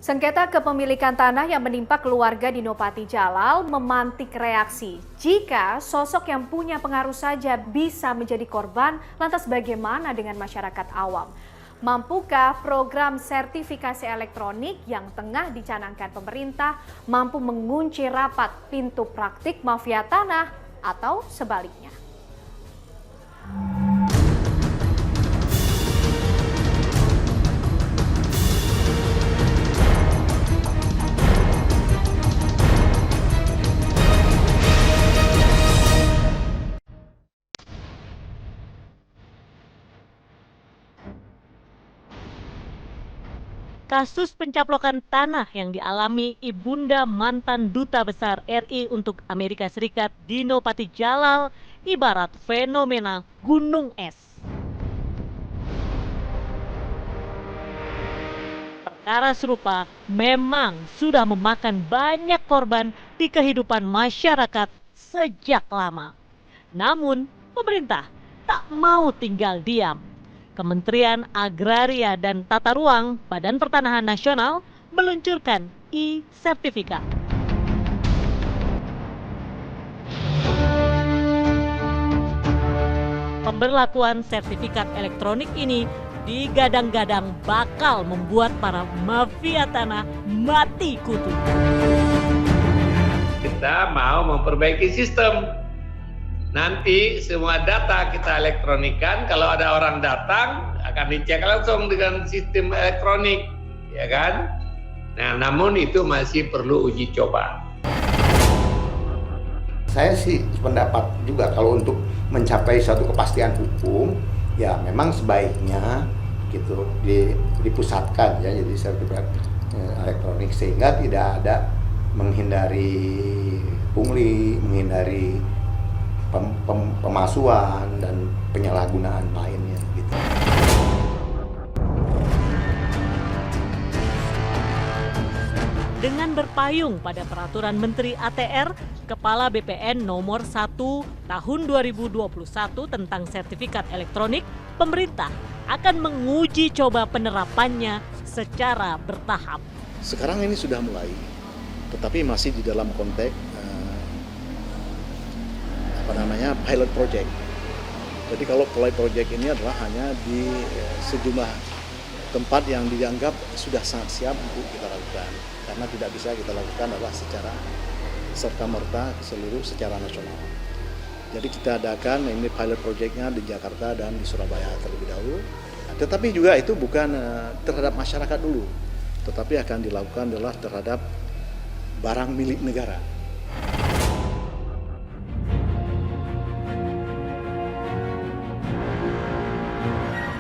Sengketa kepemilikan tanah yang menimpa keluarga Dino Patijalal memantik reaksi. Jika sosok yang punya pengaruh saja bisa menjadi korban, lantas bagaimana dengan masyarakat awam? Mampukah program sertifikasi elektronik yang tengah dicanangkan pemerintah mampu mengunci rapat pintu praktik mafia tanah atau sebaliknya? Kasus pencaplokan tanah yang dialami ibunda mantan Duta Besar RI untuk Amerika Serikat Dino Patijalal ibarat fenomena gunung es. Perkara serupa memang sudah memakan banyak korban di kehidupan masyarakat sejak lama. Namun, pemerintah tak mau tinggal diam. Kementerian Agraria dan Tata Ruang Badan Pertanahan Nasional meluncurkan e-sertifikat. Pemberlakuan sertifikat elektronik ini digadang-gadang bakal membuat para mafia tanah mati kutu. Kita mau memperbaiki sistem. Nanti semua data kita elektronikan, kalau ada orang datang akan dicek langsung dengan sistem elektronik, ya kan? Nah, namun itu masih perlu uji coba. Saya sih pendapat juga kalau untuk mencapai satu kepastian hukum, ya memang sebaiknya gitu dipusatkan ya jadi sertifikat elektronik sehingga tidak ada menghindari pungli, menghindari pemalsuan dan penyalahgunaan lainnya gitu. Dengan berpayung pada peraturan Menteri ATR Kepala BPN nomor 1 tahun 2021 tentang sertifikat elektronik, pemerintah akan menguji coba penerapannya secara bertahap. Sekarang ini sudah mulai, tetapi masih di dalam konteks pilot project. Jadi kalau pilot project ini adalah hanya di sejumlah tempat yang dianggap sudah sangat siap untuk kita lakukan, karena tidak bisa kita lakukan adalah secara serta-merta secara nasional. Jadi kita adakan ini pilot projectnya di Jakarta dan di Surabaya terlebih dahulu. Tetapi juga itu bukan terhadap masyarakat dulu, tetapi akan dilakukan adalah terhadap barang milik negara.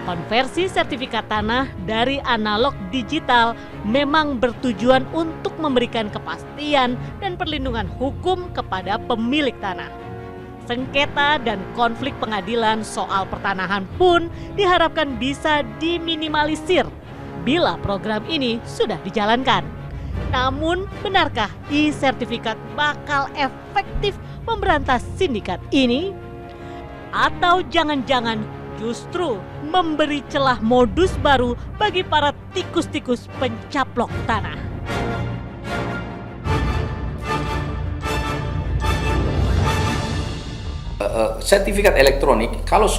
Konversi sertifikat tanah dari analog digital memang bertujuan untuk memberikan kepastian dan perlindungan hukum kepada pemilik tanah. Sengketa dan konflik pengadilan soal pertanahan pun diharapkan bisa diminimalisir bila program ini sudah dijalankan. Namun, benarkah e-sertifikat bakal efektif memberantas sindikat ini? Atau jangan-jangan justru memberi celah modus baru bagi para tikus-tikus pencaplok tanah? Sertifikat elektronik kalau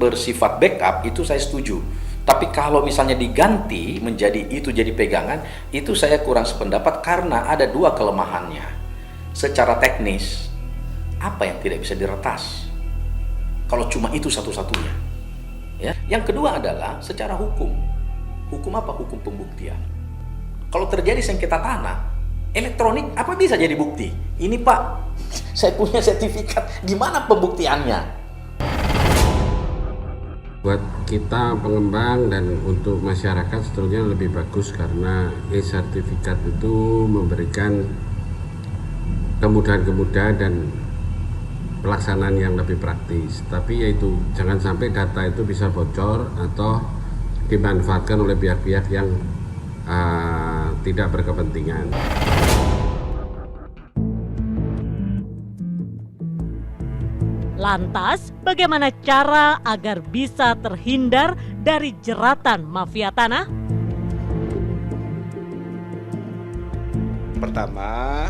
bersifat backup itu saya setuju. Tapi kalau misalnya diganti menjadi itu jadi pegangan, itu saya kurang sependapat karena ada dua kelemahannya. Secara teknis, apa yang tidak bisa diretas? Kalau cuma itu satu-satunya. Ya. Yang kedua adalah secara hukum. Hukum apa? Hukum pembuktian. Kalau terjadi sengketa tanah, elektronik apa bisa jadi bukti? Ini Pak, saya punya sertifikat, gimana pembuktiannya? Buat kita pengembang dan untuk masyarakat sebetulnya lebih bagus karena e-sertifikat itu memberikan kemudahan-kemudahan dan pelaksanaan yang lebih praktis. Tapi yaitu jangan sampai data itu bisa bocor atau dimanfaatkan oleh pihak-pihak yang tidak berkepentingan. Lantas, bagaimana cara agar bisa terhindar dari jeratan mafia tanah? pertama,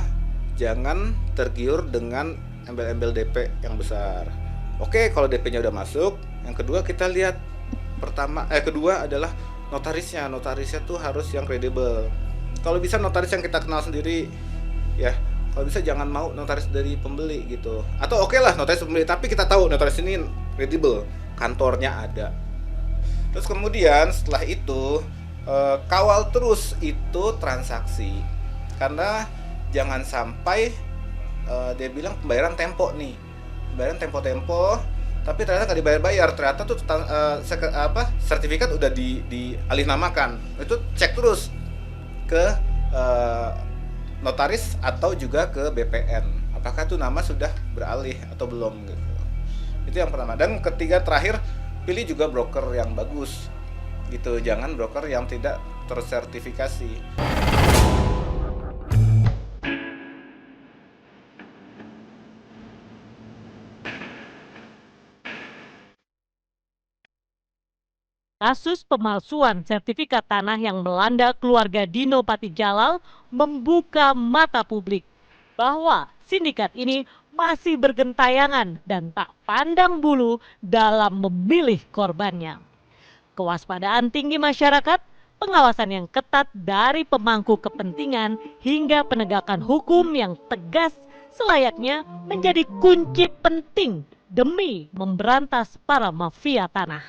jangan tergiur dengan embel-embel DP yang besar. Oke, kalau DP-nya udah masuk, yang kedua kita lihat kedua adalah notarisnya. Notarisnya tuh harus yang kredibel. Kalau bisa notaris yang kita kenal sendiri, ya. Kalau bisa jangan mau notaris dari pembeli gitu. Atau oke lah notaris pembeli, tapi kita tahu notaris ini kredibel, kantornya ada. Terus kemudian setelah itu kawal terus itu transaksi, karena jangan sampai dia bilang pembayaran tempo nih, pembayaran tempo, tapi ternyata nggak dibayar-bayar, ternyata tuh sertifikat udah dialihnamakan. Itu cek terus ke notaris atau juga ke BPN, apakah tuh nama sudah beralih atau belum gitu. Itu yang pertama. Dan ketiga terakhir, pilih juga broker yang bagus gitu, jangan broker yang tidak tersertifikasi. Kasus pemalsuan sertifikat tanah yang melanda keluarga Dino Patijalal membuka mata publik bahwa sindikat ini masih bergentayangan dan tak pandang bulu dalam memilih korbannya. Kewaspadaan tinggi masyarakat, pengawasan yang ketat dari pemangku kepentingan hingga penegakan hukum yang tegas selayaknya menjadi kunci penting demi memberantas para mafia tanah.